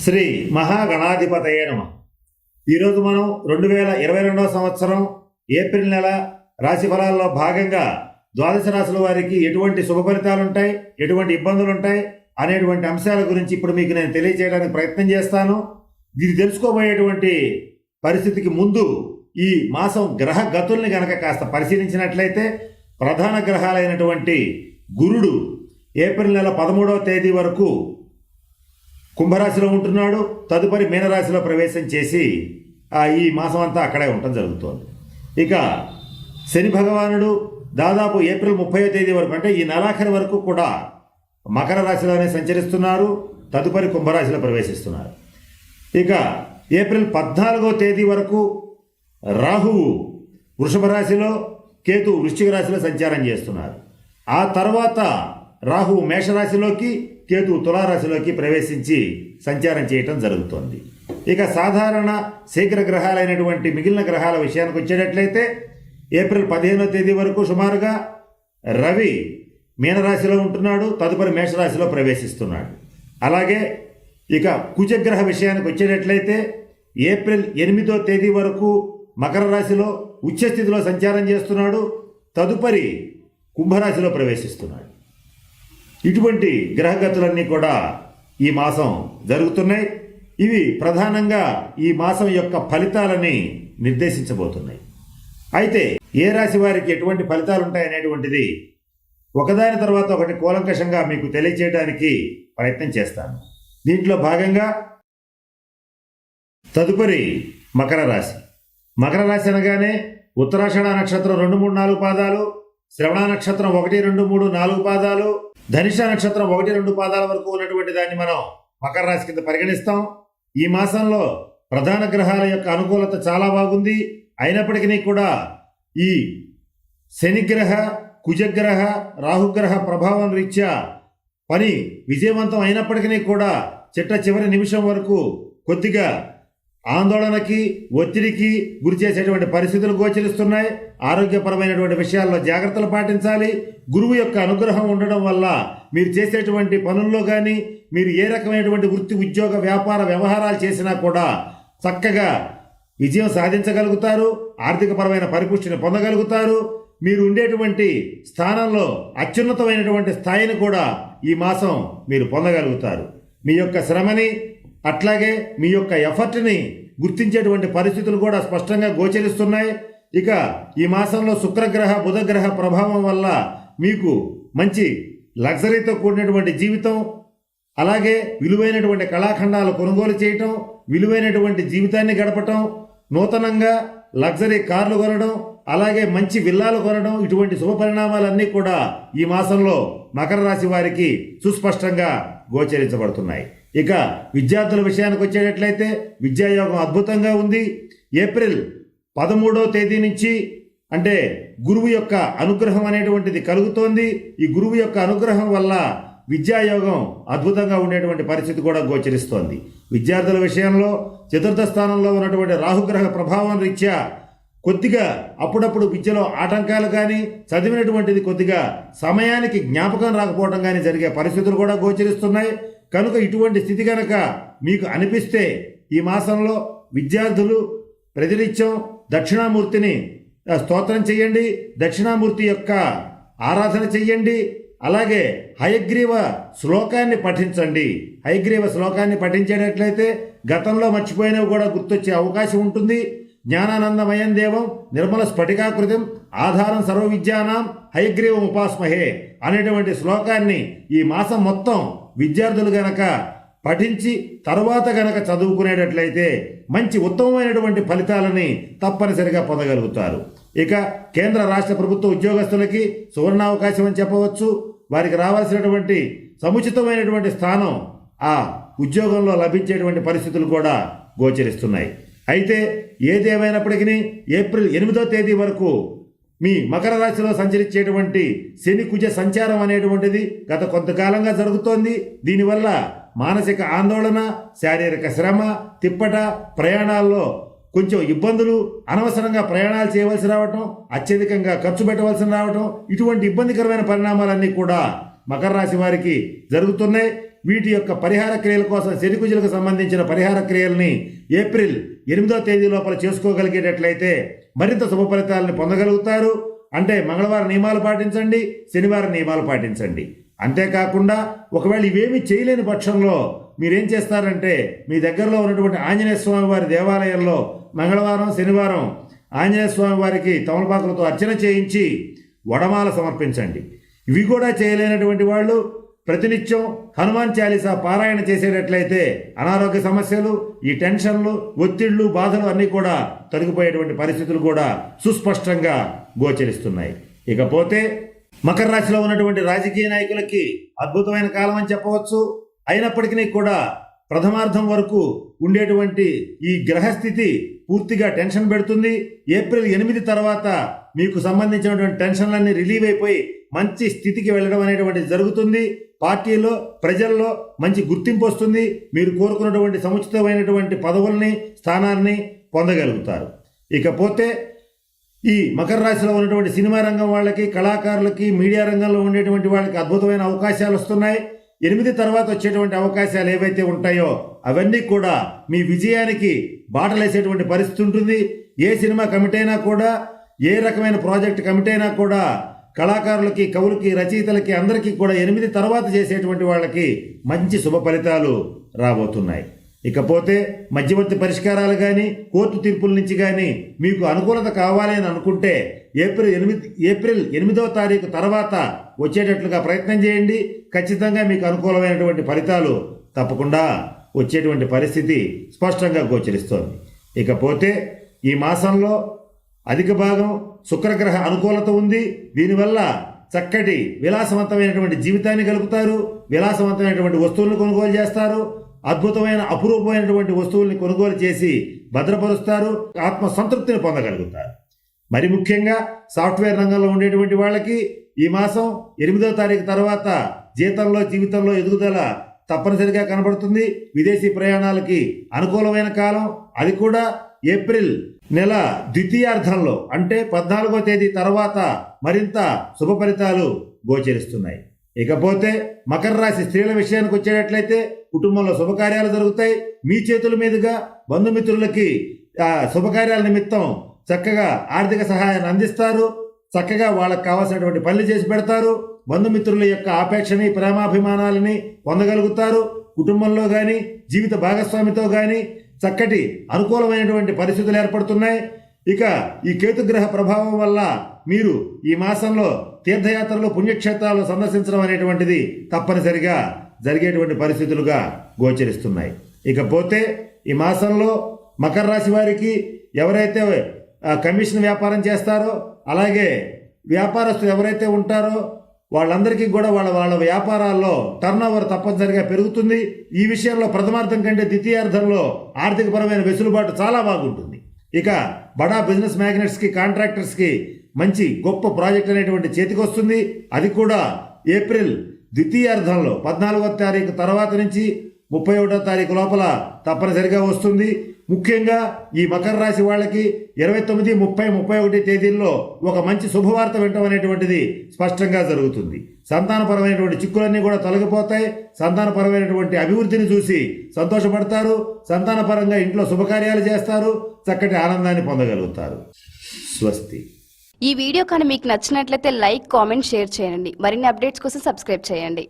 శ్రీ మహాగణాధిపతయే నమః. ఈరోజు మనం 2022 సంవత్సరం ఏప్రిల్ నెల రాశి ఫలాల్లో భాగంగా ద్వాదశ రాశుల వారికి ఎటువంటి శుభ ఫలితాలు ఉంటాయి, ఎటువంటి ఇబ్బందులు ఉంటాయి అనేటువంటి అంశాల గురించి ఇప్పుడు మీకు నేను తెలియజేయడానికి ప్రయత్నం చేస్తాను. ఇది తెలుసుకోబోయేటువంటి పరిస్థితికి ముందు ఈ మాసం గ్రహ గతుల్ని గనక కాస్త పరిశీలించినట్లయితే ప్రధాన గ్రహాలైనటువంటి గురుడు ఏప్రిల్ నెల 13వ తేదీ వరకు కుంభరాశిలో ఉంటున్నాడు. తదుపరి మీనరాశిలో ప్రవేశం చేసి ఈ మాసం అంతా అక్కడే ఉండటం జరుగుతోంది. ఇక శని భగవానుడు దాదాపు ఏప్రిల్ 30వ తేదీ వరకు, అంటే ఈ నెలాఖరి వరకు కూడా మకర రాశిలోనే సంచరిస్తున్నారు. తదుపరి కుంభరాశిలో ప్రవేశిస్తున్నారు. ఇక ఏప్రిల్ 14వ తేదీ వరకు రాహువు వృషభ రాశిలో, కేతు వృశ్చిక రాశిలో సంచారం చేస్తున్నారు. ఆ తర్వాత రాహువు మేషరాశిలోకి, కేతు తులారాశిలోకి ప్రవేశించి సంచారం చేయటం జరుగుతోంది. ఇక సాధారణ శీఘ్ర గ్రహాలైనటువంటి మిగిలిన గ్రహాల విషయానికి వచ్చేటట్లయితే ఏప్రిల్ 15వ తేదీ వరకు సుమారుగా రవి మీనరాశిలో ఉంటున్నాడు. తదుపరి మేషరాశిలో ప్రవేశిస్తున్నాడు. అలాగే ఇక కుజగ్రహ విషయానికి వచ్చేటట్లయితే ఏప్రిల్ 8వ తేదీ వరకు మకర రాశిలో ఉచ్చస్థితిలో సంచారం చేస్తున్నాడు. తదుపరి కుంభరాశిలో ప్రవేశిస్తున్నాడు. ఇటువంటి గ్రహగతులన్నీ కూడా ఈ మాసం జరుగుతున్నాయి. ఇవి ప్రధానంగా ఈ మాసం యొక్క ఫలితాలని నిర్దేశించబోతున్నాయి. అయితే ఏ రాశి వారికి ఎటువంటి ఫలితాలు ఉంటాయనేటువంటిది ఒకదాని తర్వాత ఒకటి కూలంకషంగా మీకు తెలియజేయడానికి ప్రయత్నం చేస్తాను. దీంట్లో భాగంగా తదుపరి మకర రాశి. మకర రాశి అనగానే ఉత్తరాషాఢ నక్షత్రం 2, 3, 4 పాదాలు, శ్రవణ నక్షత్రం 1, 2, 3, 4 పాదాలు, ధనిష్ట నక్షత్రం 1, 2 పాదాల వరకు ఉన్నటువంటి దాన్ని మనం మకర రాశి కింద పరిగణిస్తాం. ఈ మాసంలో ప్రధాన గ్రహాల యొక్క అనుకూలత చాలా బాగుంది. అయినప్పటికీ కూడా ఈ శనిగ్రహ, కుజగ్రహ, రాహుగ్రహ ప్రభావం రీత్యా పని విజయవంతం అయినప్పటికీ కూడా చివరి నిమిషం వరకు కొద్దిగా ఆందోళనకి, ఒత్తిడికి గురి చేసేటువంటి పరిస్థితులు గోచరిస్తున్నాయి. ఆరోగ్యపరమైనటువంటి విషయాల్లో జాగ్రత్తలు పాటించాలి. గురువు యొక్క అనుగ్రహం ఉండడం వల్ల మీరు చేసేటువంటి పనుల్లో కానీ, మీరు ఏ రకమైనటువంటి వృత్తి, ఉద్యోగ, వ్యాపార వ్యవహారాలు చేసినా కూడా చక్కగా విజయం సాధించగలుగుతారు. ఆర్థికపరమైన పరిపుష్టిని పొందగలుగుతారు. మీరు ఉండేటువంటి స్థానంలో అత్యున్నతమైనటువంటి స్థాయిని కూడా ఈ మాసం మీరు పొందగలుగుతారు. మీ యొక్క శ్రమని, అట్లాగే మీ యొక్క ఎఫర్ట్ని గుర్తించేటువంటి పరిస్థితులు కూడా స్పష్టంగా గోచరిస్తున్నాయి. ఇక ఈ మాసంలో శుక్రగ్రహ, బుధగ్రహ ప్రభావం వల్ల మీకు మంచి లగ్జరీతో కూడినటువంటి జీవితం, అలాగే విలువైనటువంటి కళాఖండాలు కొనుగోలు చేయటం, విలువైనటువంటి జీవితాన్ని గడపటం, నూతనంగా లగ్జరీ కార్లు కొనడం, అలాగే మంచి విల్లాలు కొనడం, ఇటువంటి శుభ పరిణామాలన్నీ కూడా ఈ మాసంలో మకర రాశి వారికి సుస్పష్టంగా గోచరించబడుతున్నాయి. ఇక విద్యార్థుల విషయానికి వచ్చేటట్లయితే విద్యాయోగం అద్భుతంగా ఉంది. ఏప్రిల్ 13వ తేదీ నుంచి అంటే గురువు యొక్క అనుగ్రహం అనేటువంటిది కలుగుతోంది. ఈ గురువు యొక్క అనుగ్రహం వల్ల విద్యాయోగం అద్భుతంగా ఉండేటువంటి పరిస్థితి కూడా గోచరిస్తోంది. విద్యార్థుల విషయంలో చతుర్థ స్థానంలో ఉన్నటువంటి రాహుగ్రహ ప్రభావం రీత్యా కొద్దిగా అప్పుడప్పుడు విద్యలో ఆటంకాలు కానీ, చదివినటువంటిది కొద్దిగా సమయానికి జ్ఞాపకం రాకపోవడం కానీ జరిగే పరిస్థితులు కూడా గోచరిస్తున్నాయి. కనుక ఇటువంటి స్థితి కనుక మీకు అనిపిస్తే ఈ మాసంలో విద్యార్థులు ప్రతినిత్యం దక్షిణామూర్తిని స్తోత్రం చేయండి, దక్షిణామూర్తి యొక్క ఆరాధన చెయ్యండి. అలాగే హయగ్రీవ శ్లోకాన్ని పఠించండి. హయగ్రీవ శ్లోకాన్ని పఠించేటట్లయితే గతంలో మర్చిపోయినవి కూడా గుర్తొచ్చే అవకాశం ఉంటుంది. జ్ఞానానందమయం దేవం నిర్మల స్ఫటికాకృతం ఆధారం సర్వ విద్యానాం హయగ్రీవం ఉపాస్మహే అనేటువంటి శ్లోకాన్ని ఈ మాసం మొత్తం విద్యార్థులు గనక పఠించి తరువాత గనక చదువుకునేటట్లయితే మంచి ఉత్తమమైనటువంటి ఫలితాలని తప్పనిసరిగా పొందగలుగుతారు. ఇక కేంద్ర రాష్ట్ర ప్రభుత్వ ఉద్యోగస్తులకి సువర్ణావకాశం అని చెప్పవచ్చు. వారికి రావాల్సినటువంటి సముచితమైనటువంటి స్థానం ఆ ఉద్యోగంలో లభించేటువంటి పరిస్థితులు కూడా గోచరిస్తున్నాయి. అయితే ఏదేమైనప్పటికీ ఏప్రిల్ 8వ తేదీ వరకు మీ మకర రాశిలో సంచరించేటువంటి శని కుజ సంచారం అనేటువంటిది గత కొంతకాలంగా జరుగుతోంది. దీనివల్ల మానసిక ఆందోళన, శారీరక శ్రమ, తిప్పట, ప్రయాణాల్లో కొంచెం ఇబ్బందులు, అనవసరంగా ప్రయాణాలు చేయవలసి రావటం, అత్యధికంగా ఖర్చు పెట్టవలసి రావటం, ఇటువంటి ఇబ్బందికరమైన పరిణామాలన్నీ కూడా మకర రాశి వారికి జరుగుతున్నాయి. వీటి యొక్క పరిహార క్రియల కోసం శనికుజులకు సంబంధించిన పరిహార క్రియల్ని ఏప్రిల్ 8వ తేదీ లోపల చేసుకోగలిగేటట్లయితే మరింత శుభ ఫలితాలను పొందగలుగుతారు. అంటే మంగళవారం నియమాలు పాటించండి, శనివారం నియమాలు పాటించండి. అంతేకాకుండా ఒకవేళ ఇవేమీ చేయలేని పక్షంలో మీరేం చేస్తారంటే మీ దగ్గరలో ఉన్నటువంటి ఆంజనేయ స్వామి వారి దేవాలయంలో మంగళవారం శనివారం ఆంజనేయ స్వామి వారికి తమలపాకులతో అర్చన చేయించి వడమాల సమర్పించండి. ఇవి కూడా చేయలేనటువంటి వాళ్ళు ప్రతినిత్యం హనుమాన్ చాలీసా పారాయణ చేసేటట్లయితే అనారోగ్య సమస్యలు, ఈ టెన్షన్లు, ఒత్తిళ్లు, బాధలు అన్నీ కూడా తొలగిపోయేటువంటి పరిస్థితులు కూడా సుస్పష్టంగా గోచరిస్తున్నాయి. ఇకపోతే మకర రాశిలో ఉన్నటువంటి రాజకీయ నాయకులకి అద్భుతమైన కాలం అని చెప్పవచ్చు. అయినప్పటికీ కూడా ప్రథమార్థం వరకు ఉండేటువంటి ఈ గ్రహస్థితి పూర్తిగా టెన్షన్ పెడుతుంది. ఏప్రిల్ 8 తర్వాత మీకు సంబంధించినటువంటి టెన్షన్లన్నీ రిలీవ్ అయిపోయి మంచి స్థితికి వెళ్ళడం అనేటువంటిది జరుగుతుంది. పార్టీలో, ప్రజల్లో మంచి గుర్తింపు వస్తుంది. మీరు కోరుకున్నటువంటి సముచితమైనటువంటి పదవుల్ని, స్థానాన్ని పొందగలుగుతారు. ఇకపోతే ఈ మకర రాశిలో ఉన్నటువంటి సినిమా రంగం వాళ్ళకి, కళాకారులకి, మీడియా రంగంలో ఉండేటువంటి వాళ్ళకి అద్భుతమైన అవకాశాలు వస్తున్నాయి. 8 తర్వాత వచ్చేటువంటి అవకాశాలు ఏవైతే ఉంటాయో అవన్నీ కూడా మీ విజయానికి బాటలేసేటువంటి పరిస్థితి ఉంటుంది. ఏ సినిమా కమిట్ అయినా కూడా, ఏ రకమైన ప్రాజెక్ట్ కమిట్ అయినా కూడా కళాకారులకి, కవులకి, రచయితలకి అందరికీ కూడా 8 తర్వాత చేసేటువంటి వాళ్ళకి మంచి శుభ ఫలితాలు రాబోతున్నాయి. ఇకపోతే మధ్యవర్తి పరిష్కారాలు కానీ, కోర్టు తీర్పుల నుంచి కానీ మీకు అనుకూలత కావాలి అని అనుకుంటే ఏప్రిల్ 8వ తారీఖు తర్వాత వచ్చేటట్లుగా ప్రయత్నం చేయండి. ఖచ్చితంగా మీకు అనుకూలమైనటువంటి ఫలితాలు తప్పకుండా వచ్చేటువంటి పరిస్థితి స్పష్టంగా గోచరిస్తోంది. ఇకపోతే ఈ మాసంలో అధిక భాగం శుక్రగ్రహ అనుకూలత ఉంది. దీనివల్ల చక్కటి విలాసవంతమైనటువంటి జీవితాన్ని గలుపుతారు. విలాసవంతమైనటువంటి వస్తువులను కొనుగోలు చేస్తారు. అద్భుతమైన అపురూపమైనటువంటి వస్తువుల్ని కొనుగోలు చేసి భద్రపరుస్తారు. ఆత్మ సంతృప్తిని పొందగలుగుతారు. మరి ముఖ్యంగా సాఫ్ట్వేర్ రంగంలో ఉండేటువంటి వాళ్ళకి ఈ మాసం 8వ తారీఖు తర్వాత జీతంలో, జీవితంలో ఎదుగుదల తప్పనిసరిగా కనబడుతుంది. విదేశీ ప్రయాణాలకి అనుకూలమైన కాలం. అది కూడా ఏప్రిల్ నెల ద్వితీయార్థంలో అంటే 14వ తేదీ తర్వాత మరింత శుభ ఫలితాలు గోచరిస్తున్నాయి. ఇకపోతే మకర రాశి స్త్రీల విషయానికి వచ్చేటట్లయితే కుటుంబంలో శుభకార్యాలు జరుగుతాయి. మీ చేతుల మీదుగా బంధుమిత్రులకి శుభకార్యాల నిమిత్తం చక్కగా ఆర్థిక సహాయాన్ని అందిస్తారు. చక్కగా వాళ్ళకి కావాల్సినటువంటి పనులు చేసి పెడతారు. బంధుమిత్రుల యొక్క ఆపేక్షని, ప్రేమాభిమానాలని పొందగలుగుతారు. కుటుంబంలో కానీ, జీవిత భాగస్వామితో కానీ చక్కటి అనుకూలమైనటువంటి పరిస్థితులు ఏర్పడుతున్నాయి. ఇక ఈ కేతుగ్రహ ప్రభావం వల్ల మీరు ఈ మాసంలో తీర్థయాత్రలు, పుణ్యక్షేత్రాలు సందర్శించడం అనేటువంటిది తప్పనిసరిగా జరిగేటువంటి పరిస్థితులుగా గోచరిస్తున్నాయి. ఇకపోతే ఈ మాసంలో మకర రాశి వారికి ఎవరైతే కమిషన్ వ్యాపారం చేస్తారో, అలాగే వ్యాపారస్తులు ఎవరైతే ఉంటారో వాళ్ళందరికీ కూడా వాళ్ళ వ్యాపారాల్లో టర్నోవర్ తప్పనిసరిగా పెరుగుతుంది. ఈ విషయంలో ప్రథమార్థం కంటే ద్వితీయార్థంలో ఆర్థికపరమైన వెసులుబాటు చాలా బాగుంటుంది. ఇక బడా బిజినెస్ మ్యాగ్నెట్స్కి, కాంట్రాక్టర్స్కి మంచి గొప్ప ప్రాజెక్ట్ అనేటువంటి చేతికి వస్తుంది. అది కూడా ఏప్రిల్ ద్వితీయార్థంలో 14వ తారీఖు తర్వాత నుంచి 31వ తారీఖు లోపల తప్పనిసరిగా వస్తుంది. ముఖ్యంగా ఈ మకర రాశి వాళ్ళకి 29, 30, 31 తేదీల్లో ఒక మంచి శుభవార్త వినటం అనేటువంటిది స్పష్టంగా జరుగుతుంది. సంతానపరమైనటువంటి చిక్కులన్నీ కూడా తొలగిపోతాయి. సంతానపరమైనటువంటి అభివృద్ధిని చూసి సంతోషపడతారు. సంతానపరంగా ఇంట్లో శుభకార్యాలు చేస్తారు. చక్కటి ఆనందాన్ని పొందగలుగుతారు. స్వస్తి. ఈ వీడియో కానీ మీకు నచ్చినట్లయితే లైక్, కామెంట్, షేర్ చేయండి. మరిన్ని అప్డేట్స్ కోసం సబ్స్క్రైబ్ చేయండి.